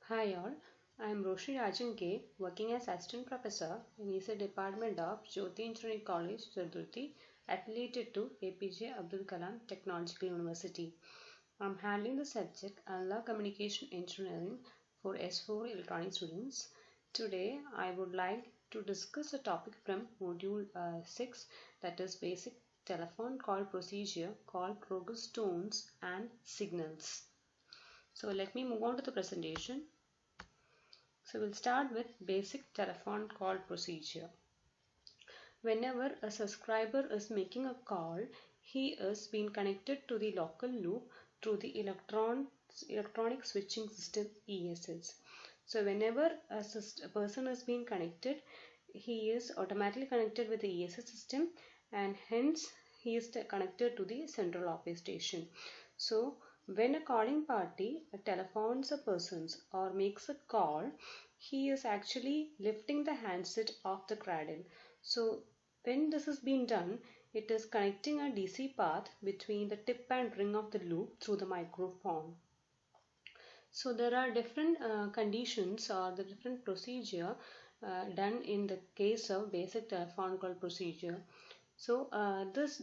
Hi all, I am Roshni Rajan K, working as Assistant Professor in EC Department of Jyoti Engineering College, Jadurti, affiliated to APJ Abdul Kalam Technological University. I am handling the subject Analog Communication Engineering for S4 Electronic students. Today, I would like to discuss a topic from Module 6, that is Basic Telephone Call Procedure called Progress Tones and Signals. So let me move on to the presentation. So we'll start with basic telephone call procedure. Whenever a subscriber is making a call, he is being connected to the local loop through the electronic switching system ESS. So whenever a person is being connected, he is automatically connected with the ESS system, and hence he is connected to the central office station. So when a calling party telephones a person or makes a call, he is actually lifting the handset off the cradle. So when this is being done, it is connecting a DC path between the tip and ring of the loop through the microphone. So there are different conditions or the different procedure done in the case of basic telephone call procedure. So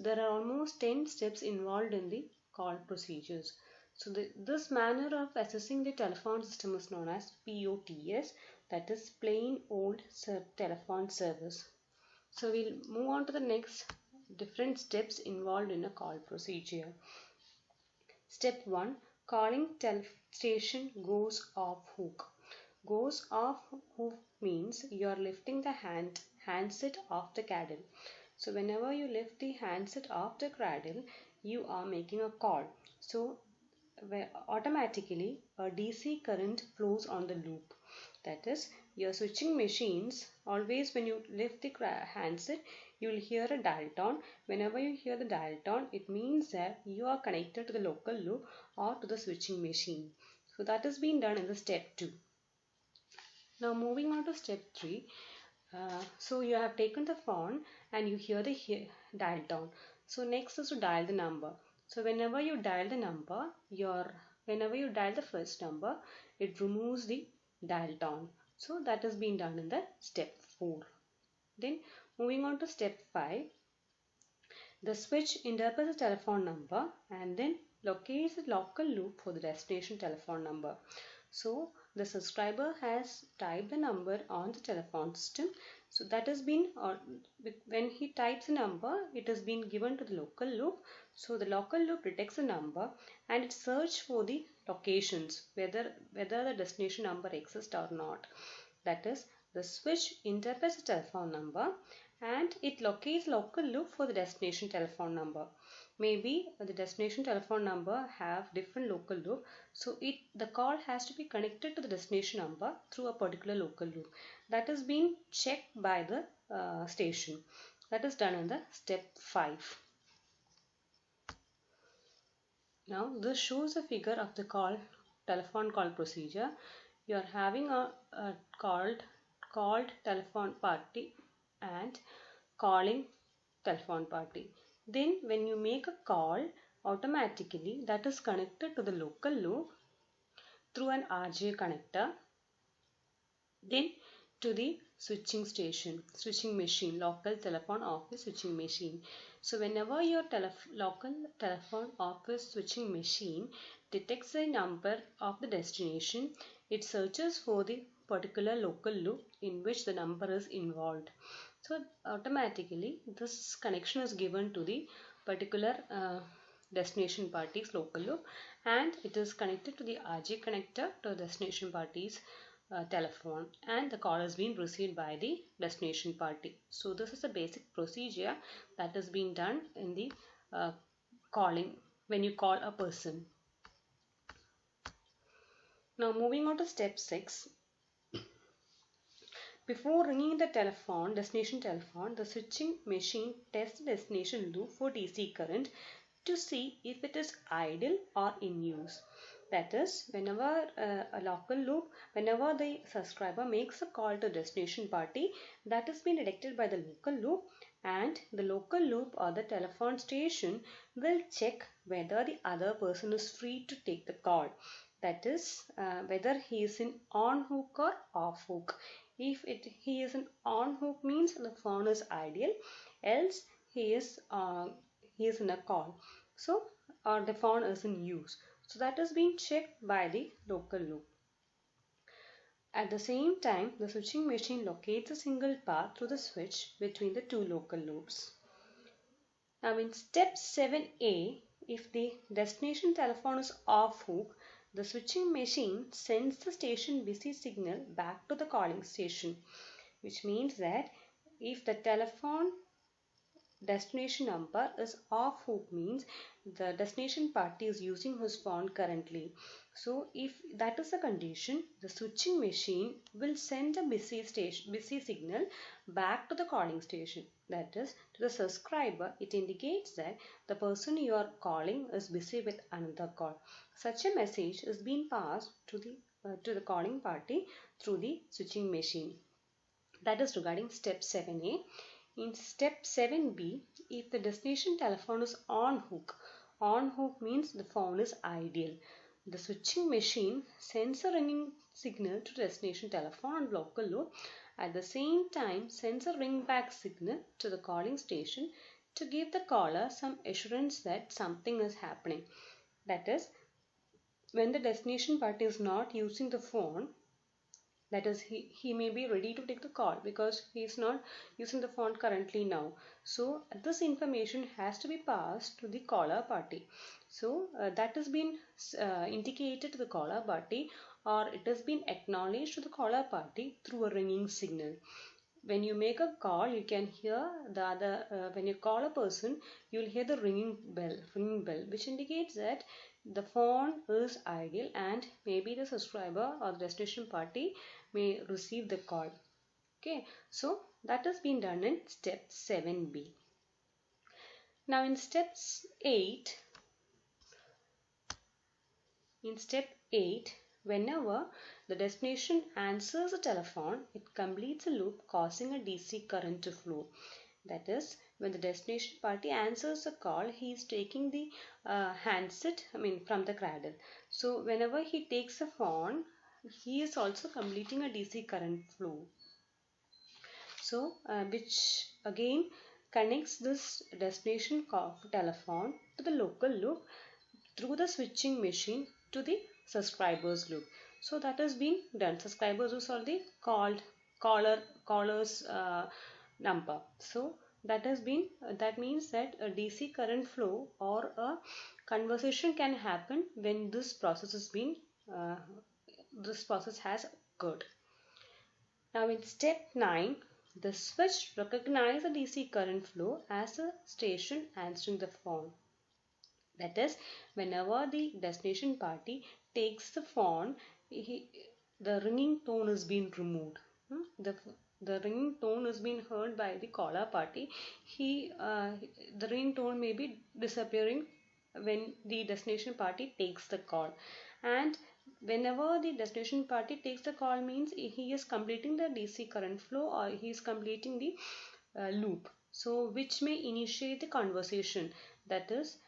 there are almost 10 steps involved in the call procedures. So this manner of assessing the telephone system is known as POTS, that is plain old telephone service. So we'll move on to the next different steps involved in a call procedure. Step 1. Calling station goes off hook. Goes off hook means you are lifting the handset off the cradle. So whenever you lift the handset off the cradle, you are making a call. So automatically a DC current flows on the loop. That is, your switching machines, always when you lift the handset, you will hear a dial tone. Whenever you hear the dial tone, it means that you are connected to the local loop or to the switching machine. So that is being done in the step 2. Now moving on to step 3. So you have taken the phone and you hear the dial tone. So next is to dial the number. So whenever you dial the number, whenever you dial the first number, it removes the dial tone. So that has been done in the step 4. Then moving on to step 5. The switch interprets the telephone number and then locates the local loop for the destination telephone number. So the subscriber has typed the number on the telephone system. So that has been, when he types the number, it has been given to the local loop. So the local loop detects the number and it searches for the locations, whether the destination number exists or not. That is, the switch interprets the telephone number and it locates local loop for the destination telephone number. Maybe the destination telephone number have different local loop, so the call has to be connected to the destination number through a particular local loop. That is being checked by the station. That is done in the step 5. Now this shows a figure of the telephone call procedure. You are having a called telephone party and calling telephone party. Then when you make a call, automatically that is connected to the local loop through an RJ connector, then to the switching machine, local telephone office switching machine. So whenever your local telephone office switching machine detects the number of the destination, it searches for the particular local loop in which the number is involved. So automatically this connection is given to the particular destination party's local loop and it is connected to the RJ connector to the destination party's telephone, and the call has been received by the destination party. So this is a basic procedure that is being done in the calling when you call a person. Now moving on to step 6. Before ringing the destination telephone, the switching machine tests the destination loop for DC current to see if it is idle or in use. That is, whenever whenever the subscriber makes a call to destination party, that is being detected by the local loop, and the local loop or the telephone station will check whether the other person is free to take the call. That is whether he is in on hook or off hook. If he is in on hook means the phone is ideal, else he is in a call. So or the phone is in use. So that is being checked by the local loop. At the same time, the switching machine locates a single path through the switch between the two local loops. Now in step 7a, if the destination telephone is off hook, the switching machine sends the station busy signal back to the calling station, which means that if the telephone destination number is off hook means the destination party is using his phone currently. So if that is the condition, the switching machine will send a busy signal back to the calling station. That is, to the subscriber, it indicates that the person you are calling is busy with another call. Such a message is being passed to the calling party through the switching machine. That is regarding step 7a. In step 7b, if the destination telephone is on hook means the phone is ideal. The switching machine sends a ringing signal to destination telephone on local loop. At the same time, sends a ringback signal to the calling station to give the caller some assurance that something is happening. That is, when the destination party is not using the phone, that is he may be ready to take the call because he is not using the phone currently now. So this information has to be passed to the caller party. So that has been indicated to the caller party, or it has been acknowledged to the caller party through a ringing signal. When you make a call, you can hear the other when you call a person, you will hear the ringing bell, which indicates that the phone is ideal and maybe the subscriber or the destination party may receive the call. Okay, so that has been done in step 7b. Now in step 8, whenever the destination answers a telephone, it completes a loop causing a DC current to flow. That is, when the destination party answers a call, he is taking the handset from the cradle. So whenever he takes a phone, he is also completing a DC current flow. So which again connects this destination telephone to the local loop through the switching machine to the subscribers loop. So that has been done. Subscribers are the caller's number. So that means that a DC current flow or a conversation can happen when this process has occurred. Now in step 9, the switch recognizes the DC current flow as a station answering the phone. That is, whenever the destination party takes the phone, the ringing tone is being removed. The ringing tone is being heard by the caller party. The ringing tone may be disappearing when the destination party takes the call. And whenever the destination party takes the call means he is completing the DC current flow or he is completing the loop. So which may initiate the conversation. That is,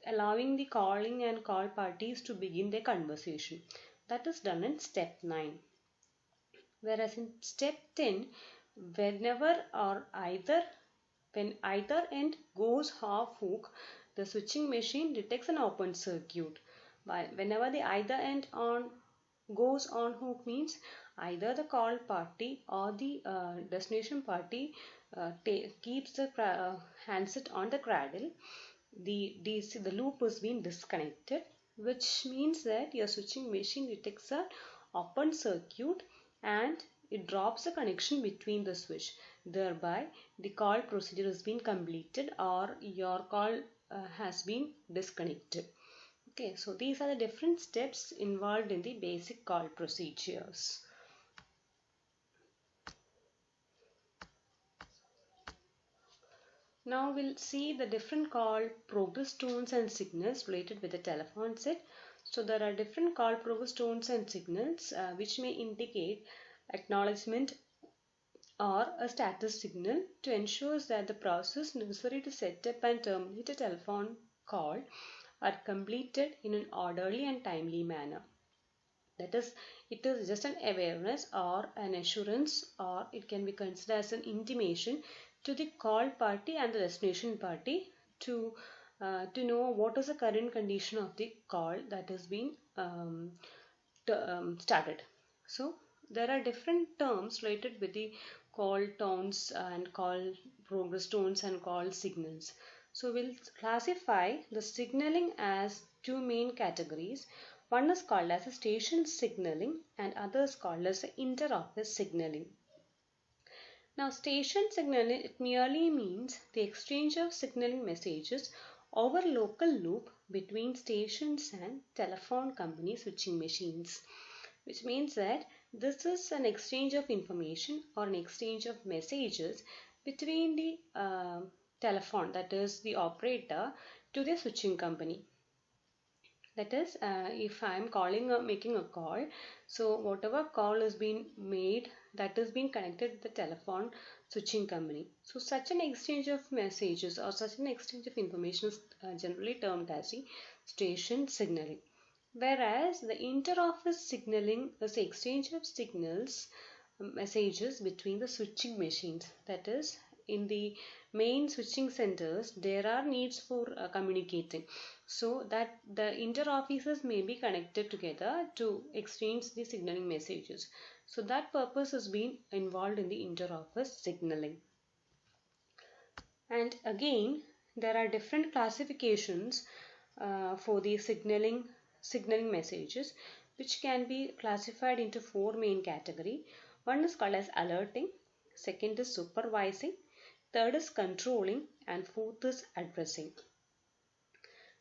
allowing the calling and call parties to begin their conversation. That is done in step 9. Whereas in step 10, when either end goes half hook, the switching machine detects an open circuit. Whenever the either end goes on hook means either the call party or the destination party keeps the handset on the cradle. The loop is being disconnected, which means that your switching machine detects an open circuit and it drops the connection between the switch. Thereby, the call procedure has been completed or your call has been disconnected. Okay, so these are the different steps involved in the basic call procedures. Now we'll see the different call progress tones and signals related with the telephone set. So there are different call progress tones and signals which may indicate acknowledgement or a status signal to ensure that the process necessary to set up and terminate a telephone call are completed in an orderly and timely manner. That is, it is just an awareness or an assurance, or it can be considered as an intimation to the called party and the destination party to know what is the current condition of the call that has been started. So there are different terms related with the call tones and call progress tones and call signals. So we'll classify the signaling as two main categories. One is called as a station signaling and other is called as inter-office signaling. Now, station signaling, it merely means the exchange of signaling messages over local loop between stations and telephone company switching machines, which means that this is an exchange of information or an exchange of messages between the telephone, that is the operator, to the switching company. That is, if I am calling or making a call, so whatever call is being made, that is being connected to the telephone switching company. So such an exchange of messages or such an exchange of information is generally termed as the station signaling. Whereas the inter-office signaling is the exchange of signals, messages between the switching machines. That is, in the main switching centers, there are needs for communicating. So that the inter-offices may be connected together to exchange the signaling messages. So that purpose has been involved in the inter-office signaling. And again, there are different classifications for the signaling messages, which can be classified into four main categories. One is called as alerting, second is supervising, third is controlling, and fourth is addressing.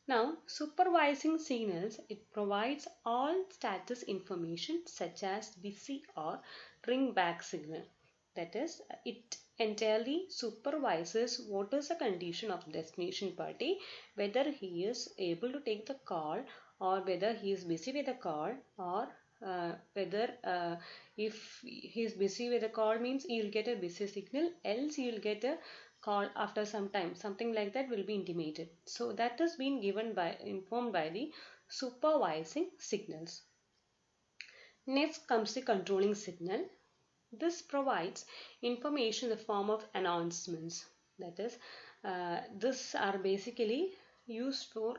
Now, supervising signals, it provides all status information such as busy or ring back signal. That is, it entirely supervises what is the condition of the destination party, whether he is able to take the call or whether he is busy with the call, or whether if he is busy with the call means he will get a busy signal, else he will get a call after some time, something like that will be intimated. So that is being informed by the supervising signals. Next comes the controlling signal. This provides information in the form of announcements. That is, these are basically used for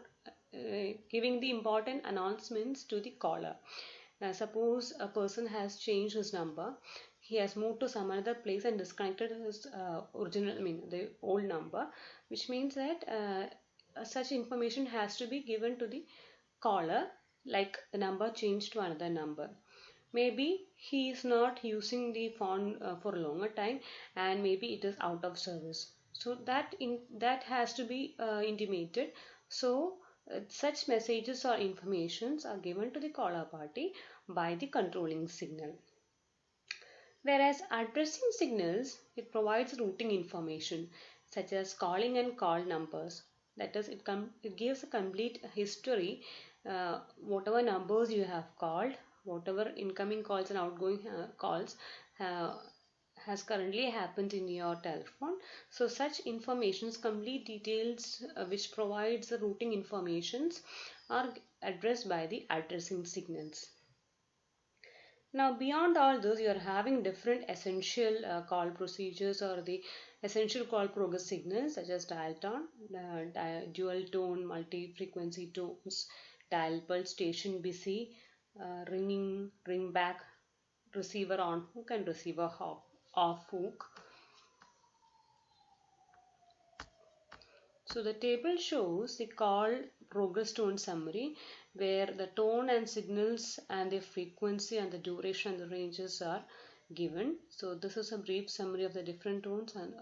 giving the important announcements to the caller. Suppose a person has changed his number, he has moved to some other place and disconnected his the old number, which means that such information has to be given to the caller, like the number changed to another number. Maybe he is not using the phone for a longer time, and maybe it is out of service. So that has to be intimated. So such messages or informations are given to the caller party by the controlling signal. Whereas addressing signals, it provides routing information such as calling and call numbers. That is, it gives a complete history, whatever numbers you have called, whatever incoming calls and outgoing calls has currently happened in your telephone. So such informations, complete details which provides the routing informations, are addressed by the addressing signals. Now, beyond all this, you are having different essential call procedures or the essential call progress signals such as dial tone, dual tone, multi-frequency tones, dial pulse, station busy, ringing, ring back, receiver on hook, and receiver off hook. So the table shows the call progress tone summary, where the tone and signals and the frequency and the duration and the ranges are given. So this is a brief summary of the different tones and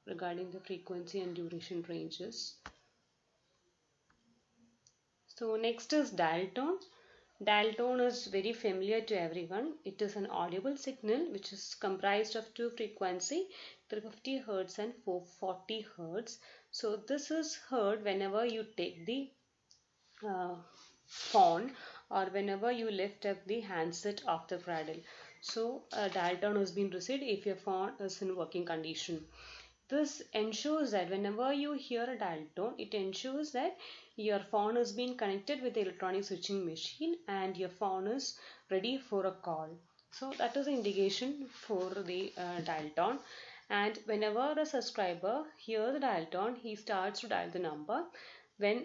regarding the frequency and duration ranges. So next is dial tone. Dial tone is very familiar to everyone. It is an audible signal which is comprised of two frequency, 350 Hz and 440 Hz. So this is heard whenever you take the phone or whenever you lift up the handset of the cradle. So a dial tone has been received if your phone is in working condition. This ensures that whenever you hear a dial tone, it ensures that your phone is being connected with the electronic switching machine and your phone is ready for a call. So that is the indication for the dial tone. And whenever a subscriber hears the dial tone, he starts to dial the number.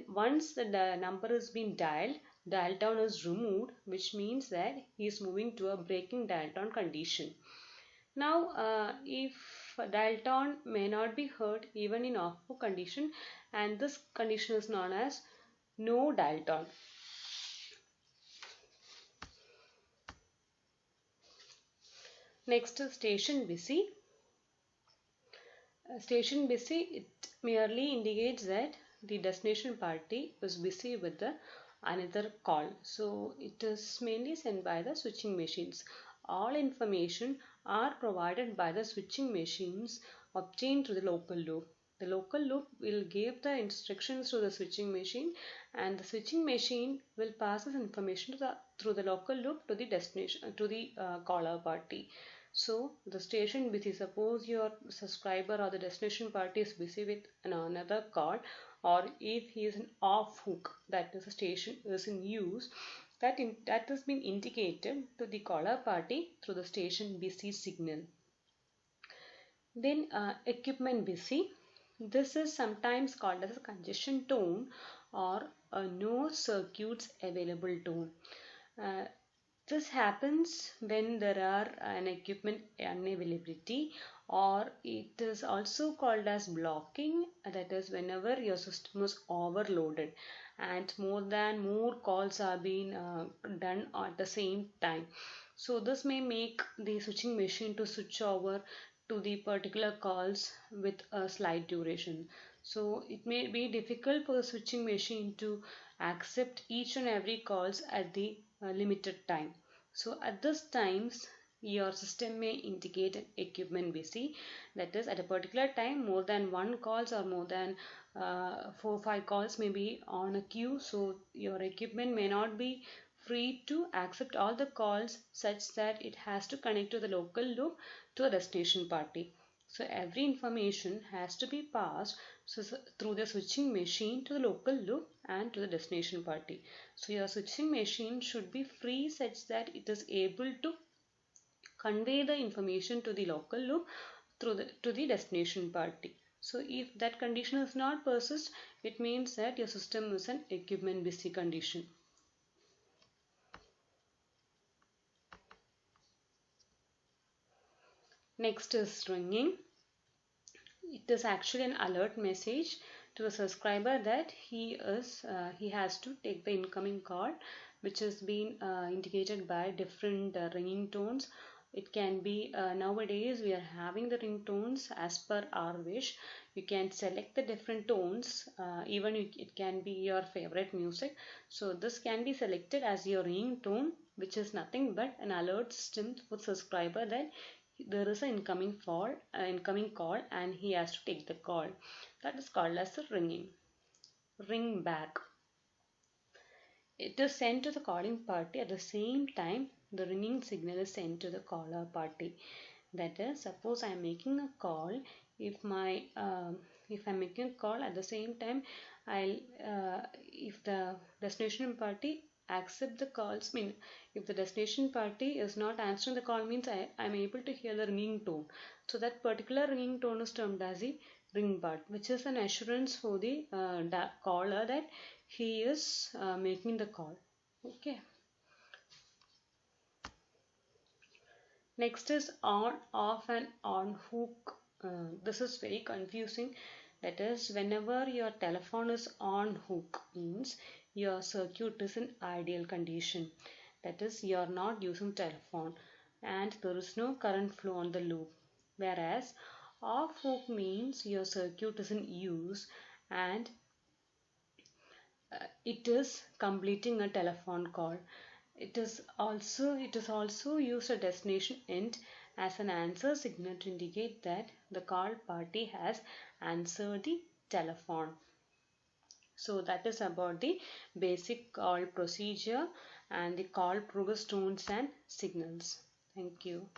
Once the number has been dialed, dial tone is removed, which means that he is moving to a breaking dial tone condition. Now, if dial tone may not be heard even in off-book condition, and this condition is known as no dial tone. Next is station busy. Station busy, it merely indicates that the destination party is busy with another call. So it is mainly sent by the switching machines. All information are provided by the switching machines obtained through the local loop. The local loop will give the instructions to the switching machine, and the switching machine will pass this information through the local loop to the destination, to the caller party. So the station busy, suppose your subscriber or the destination party is busy with another call, or if he is an off hook, that is a station is in use, that has been indicated to the caller party through the station busy signal. Then equipment busy. This is sometimes called as a congestion tone or a no circuits available tone. This happens when there are an equipment unavailability, or it is also called as blocking, that is whenever your system is overloaded and more calls are being done at the same time. So this may make the switching machine to switch over to the particular calls with a slight duration. So it may be difficult for the switching machine to accept each and every calls at the limited time. So at this times your system may indicate an equipment busy, that is at a particular time more than one calls or more than 4-5 calls may be on a queue, so your equipment may not be free to accept all the calls such that it has to connect to the local loop to a destination party. So every information has to be passed through the switching machine to the local loop and to the destination party. So your switching machine should be free such that it is able to convey the information to the local loop to the destination party. So if that condition is not persist, it means that your system is an equipment busy condition. Next is ringing. It is actually an alert message to the subscriber that he has to take the incoming call, which has been indicated by different ringing tones. It can be nowadays we are having the ringtones as per our wish. You can select the different tones, it can be your favorite music. So this can be selected as your ringing tone, which is nothing but an alert system for subscriber that there is an incoming call and he has to take the call. That is called as a ringing. Ring back. It is sent to the calling party at the same time the ringing signal is sent to the caller party. That is, suppose I am making a call. If I'm making a call at the same time, if the destination party accept the calls, if the destination party is not answering the call, means I'm able to hear the ringing tone. So that particular ringing tone is termed as the ring bar, which is an assurance for the caller that he is making the call. Okay. Next is on, off and on hook. This is very confusing. That is, whenever your telephone is on hook, means your circuit is in ideal condition. That is, you are not using telephone and there is no current flow on the loop. Whereas off hook means your circuit is in use and it is completing a telephone call. It is also used at destination end as an answer signal to indicate that the call party has answered the telephone. So that is about the basic call procedure and the call progress tones and signals. Thank you.